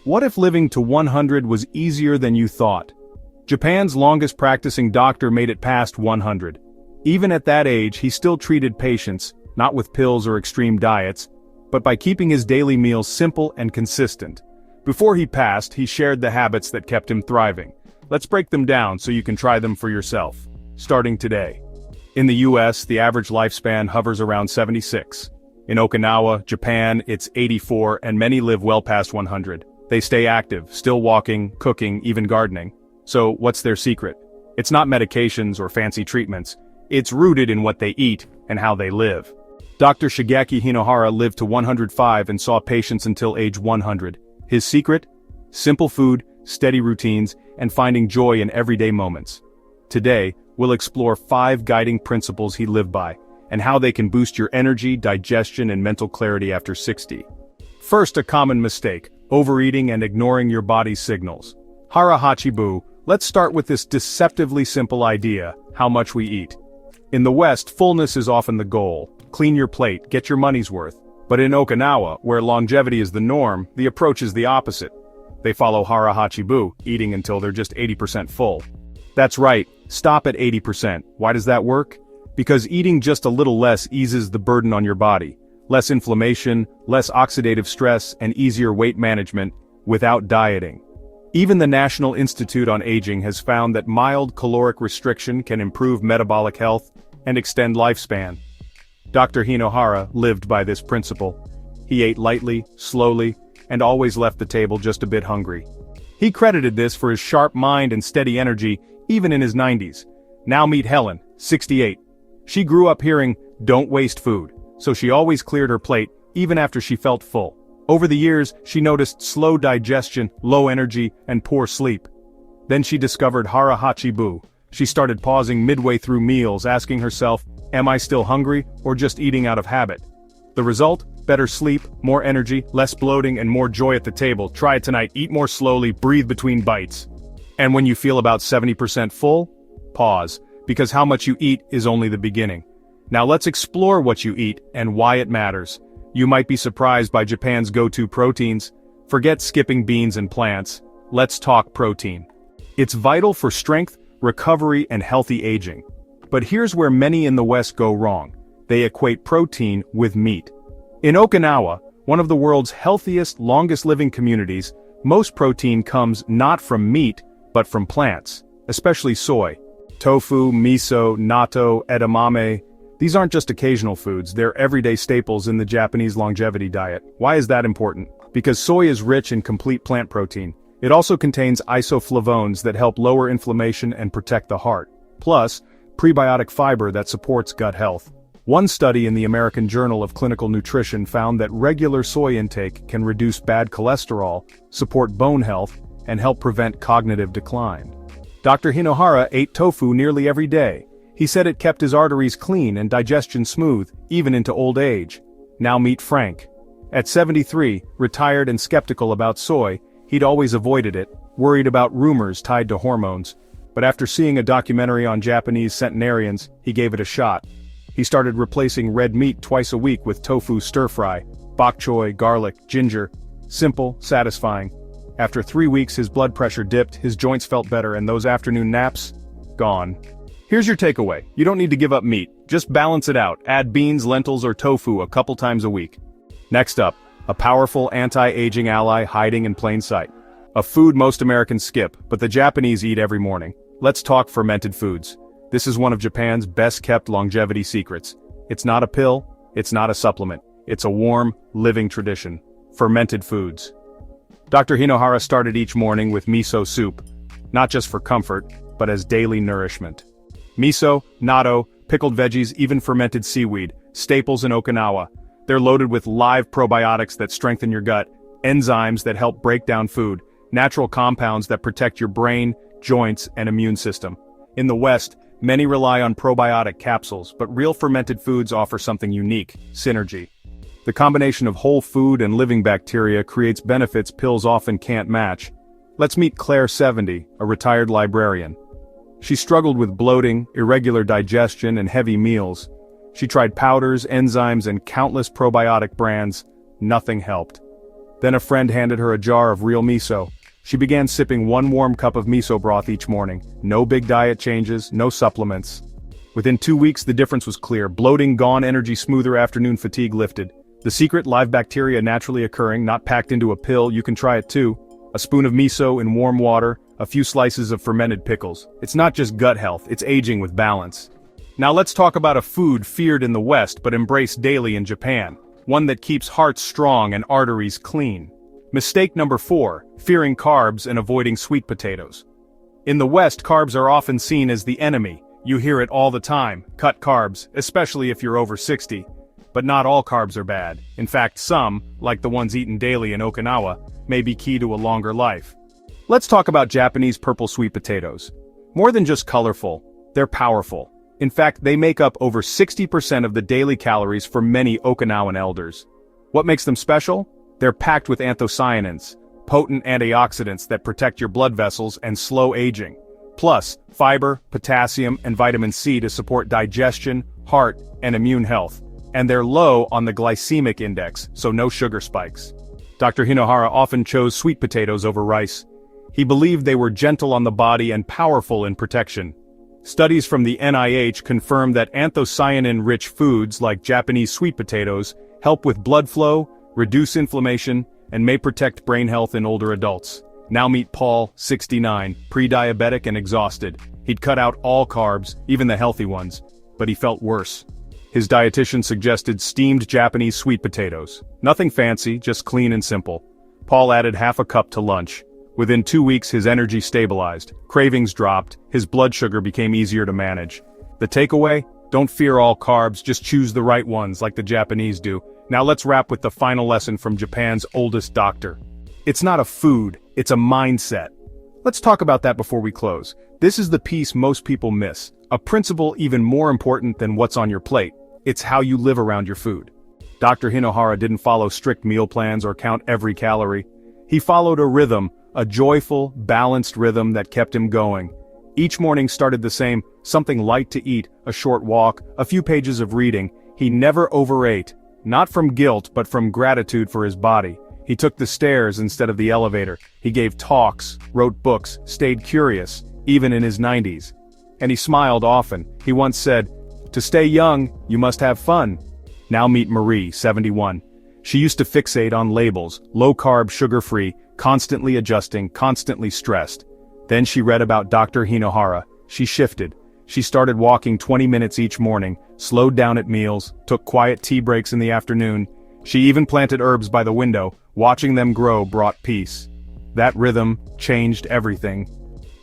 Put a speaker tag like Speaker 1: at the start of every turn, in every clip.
Speaker 1: What if living to 100 was easier than you thought? Japan's longest practicing doctor made it past 100. Even at that age, he still treated patients, not with pills or extreme diets, but by keeping his daily meals simple and consistent. Before he passed, he shared the habits that kept him thriving. Let's break them down so you can try them for yourself. Starting today. In the US, the average lifespan hovers around 76. In Okinawa, Japan, it's 84, and many live well past 100. They stay active, still walking, cooking, even gardening. So, what's their secret? It's not medications or fancy treatments. It's rooted in what they eat and how they live. Dr. Shigeaki Hinohara lived to 105 and saw patients until age 100. His secret? Simple food, steady routines, and finding joy in everyday moments. Today, we'll explore 5 guiding principles he lived by, and how they can boost your energy, digestion, and mental clarity after 60. First, a common mistake: overeating and ignoring your body's signals. Hara Hachibu, let's start with this deceptively simple idea: how much we eat. In the West, fullness is often the goal. Clean your plate, get your money's worth. But in Okinawa, where longevity is the norm, the approach is the opposite. They follow Hara Hachibu, eating until they're just 80% full. That's right, stop at 80%. Why does that work? Because eating just a little less eases the burden on your body. Less inflammation, less oxidative stress, and easier weight management, without dieting. Even the National Institute on Aging has found that mild caloric restriction can improve metabolic health and extend lifespan. Dr. Hinohara lived by this principle. He ate lightly, slowly, and always left the table just a bit hungry. He credited this for his sharp mind and steady energy, even in his 90s. Now meet Helen, 68. She grew up hearing, "Don't waste food," so she always cleared her plate, even after she felt full. Over the years, she noticed slow digestion, low energy, and poor sleep. Then she discovered Hara Hachibu. She started pausing midway through meals, asking herself, am I still hungry, or just eating out of habit? The result? Better sleep, more energy, less bloating, and more joy at the table. Try it tonight, eat more slowly, breathe between bites. And when you feel about 70% full, pause, because how much you eat is only the beginning. Now let's explore what you eat and why it matters. You might be surprised by Japan's go-to proteins. Forget skipping beans and plants. Let's talk protein. It's vital for strength, recovery, and healthy aging. But here's where many in the West go wrong. They equate protein with meat. In Okinawa, one of the world's healthiest, longest-living communities, most protein comes not from meat, but from plants, especially soy. Tofu, miso, natto, edamame. These aren't just occasional foods, they're everyday staples in the Japanese longevity diet. Why is that important? Because soy is rich in complete plant protein. It also contains isoflavones that help lower inflammation and protect the heart. Plus, prebiotic fiber that supports gut health. One study in the American Journal of Clinical Nutrition found that regular soy intake can reduce bad cholesterol, support bone health, and help prevent cognitive decline. Dr. Hinohara ate tofu nearly every day. He said it kept his arteries clean and digestion smooth, even into old age. Now meet Frank. At 73, retired and skeptical about soy, he'd always avoided it, worried about rumors tied to hormones. But after seeing a documentary on Japanese centenarians, he gave it a shot. He started replacing red meat twice a week with tofu stir-fry, bok choy, garlic, ginger. Simple, satisfying. After 3 weeks his blood pressure dipped, his joints felt better, and those afternoon naps? Gone. Here's your takeaway. You don't need to give up meat. Just balance it out. Add beans, lentils, or tofu a couple times a week. Next up, a powerful anti-aging ally hiding in plain sight. A food most Americans skip, but the Japanese eat every morning. Let's talk fermented foods. This is one of Japan's best-kept longevity secrets. It's not a pill, it's not a supplement. It's a warm, living tradition. Fermented foods. Dr. Hinohara started each morning with miso soup, not just for comfort, but as daily nourishment. Miso, natto, pickled veggies, even fermented seaweed, staples in Okinawa. They're loaded with live probiotics that strengthen your gut, enzymes that help break down food, natural compounds that protect your brain, joints, and immune system. In the West, many rely on probiotic capsules, but real fermented foods offer something unique: synergy. The combination of whole food and living bacteria creates benefits pills often can't match. Let's meet Claire, 70, a retired librarian. She struggled with bloating, irregular digestion, and heavy meals. She tried powders, enzymes, and countless probiotic brands. Nothing helped. Then a friend handed her a jar of real miso. She began sipping 1 warm cup of miso broth each morning. No big diet changes, no supplements. Within 2 weeks the difference was clear. Bloating gone, energy smoother, afternoon fatigue lifted. The secret: live bacteria naturally occurring, not packed into a pill. You can try it too. A spoon of miso in warm water, a few slices of fermented pickles. It's not just gut health, it's aging with balance. Now let's talk about a food feared in the West but embraced daily in Japan. One that keeps hearts strong and arteries clean. Mistake number 4, fearing carbs and avoiding sweet potatoes. In the West, carbs are often seen as the enemy. You hear it all the time: cut carbs, especially if you're over 60. But not all carbs are bad. In fact, some, like the ones eaten daily in Okinawa, may be key to a longer life. Let's talk about Japanese purple sweet potatoes. More than just colorful, they're powerful. In fact, they make up over 60% of the daily calories for many Okinawan elders. What makes them special? They're packed with anthocyanins, potent antioxidants that protect your blood vessels and slow aging. Plus, fiber, potassium, and vitamin C to support digestion, heart, and immune health. And they're low on the glycemic index, so no sugar spikes. Dr. Hinohara often chose sweet potatoes over rice. He believed they were gentle on the body and powerful in protection. Studies from the NIH confirm that anthocyanin-rich foods like Japanese sweet potatoes help with blood flow, reduce inflammation, and may protect brain health in older adults. Now meet Paul, 69, pre-diabetic and exhausted. He'd cut out all carbs, even the healthy ones, but he felt worse. His dietitian suggested steamed Japanese sweet potatoes. Nothing fancy, just clean and simple. Paul added half a cup to lunch. Within 2 weeks his energy stabilized, cravings dropped, his blood sugar became easier to manage. The takeaway? Don't fear all carbs, just choose the right ones like the Japanese do. Now let's wrap with the final lesson from Japan's oldest doctor. It's not a food, it's a mindset. Let's talk about that before we close. This is the piece most people miss, a principle even more important than what's on your plate. It's how you live around your food. Dr. Hinohara didn't follow strict meal plans or count every calorie. He followed a rhythm, a joyful, balanced rhythm that kept him going. Each morning started the same: something light to eat, a short walk, a few pages of reading. He never overate, not from guilt but from gratitude for his body. He took the stairs instead of the elevator. He gave talks, wrote books, stayed curious, even in his 90s. And he smiled often. He once said, "To stay young, you must have fun." Now meet Marie, 71. She used to fixate on labels: low-carb, sugar-free, constantly adjusting, constantly stressed. Then she read about Dr. Hinohara. She shifted. She started walking 20 minutes each morning, slowed down at meals, took quiet tea breaks in the afternoon. She even planted herbs by the window. Watching them grow brought peace. That rhythm changed everything.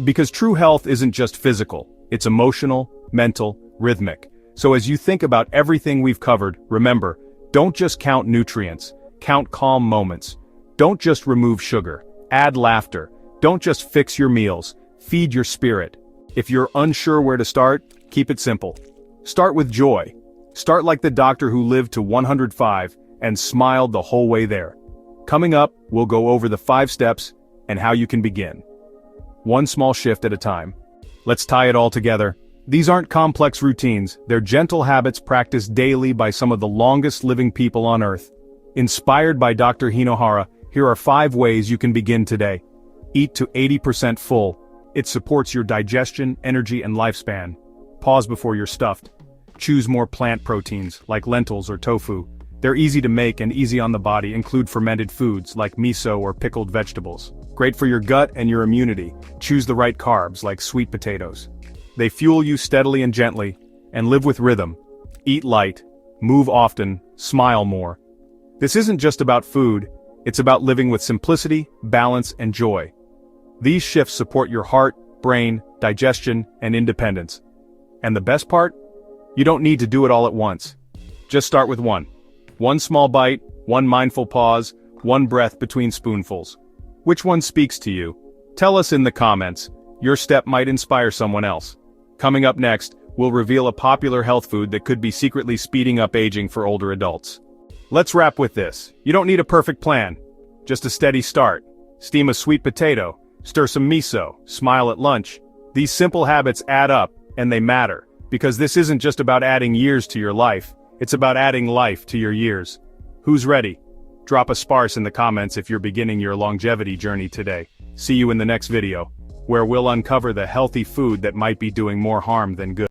Speaker 1: Because true health isn't just physical, it's emotional, mental, rhythmic. So as you think about everything we've covered, remember, don't just count nutrients, count calm moments. Don't just remove sugar, add laughter. Don't just fix your meals, feed your spirit. If you're unsure where to start, keep it simple. Start with joy. Start like the doctor who lived to 105 and smiled the whole way there. Coming up, we'll go over the 5 steps and how you can begin. One small shift at a time. Let's tie it all together. These aren't complex routines, they're gentle habits practiced daily by some of the longest living people on Earth. Inspired by Dr. Hinohara, here are 5 ways you can begin today. Eat to 80% full. It supports your digestion, energy, and lifespan. Pause before you're stuffed. Choose more plant proteins, like lentils or tofu. They're easy to make and easy on the body. Include fermented foods, like miso or pickled vegetables. Great for your gut and your immunity. Choose the right carbs, like sweet potatoes. They fuel you steadily and gently, and live with rhythm. Eat light, move often, smile more. This isn't just about food, it's about living with simplicity, balance, and joy. These shifts support your heart, brain, digestion, and independence. And the best part? You don't need to do it all at once. Just start with one. One small bite, one mindful pause, one breath between spoonfuls. Which one speaks to you? Tell us in the comments. Your step might inspire someone else. Coming up next, we'll reveal a popular health food that could be secretly speeding up aging for older adults. Let's wrap with this. You don't need a perfect plan. Just a steady start. Steam a sweet potato. Stir some miso. Smile at lunch. These simple habits add up, and they matter. Because this isn't just about adding years to your life. It's about adding life to your years. Who's ready? Drop a sparse in the comments if you're beginning your longevity journey today. See you in the next video, where we'll uncover the healthy food that might be doing more harm than good.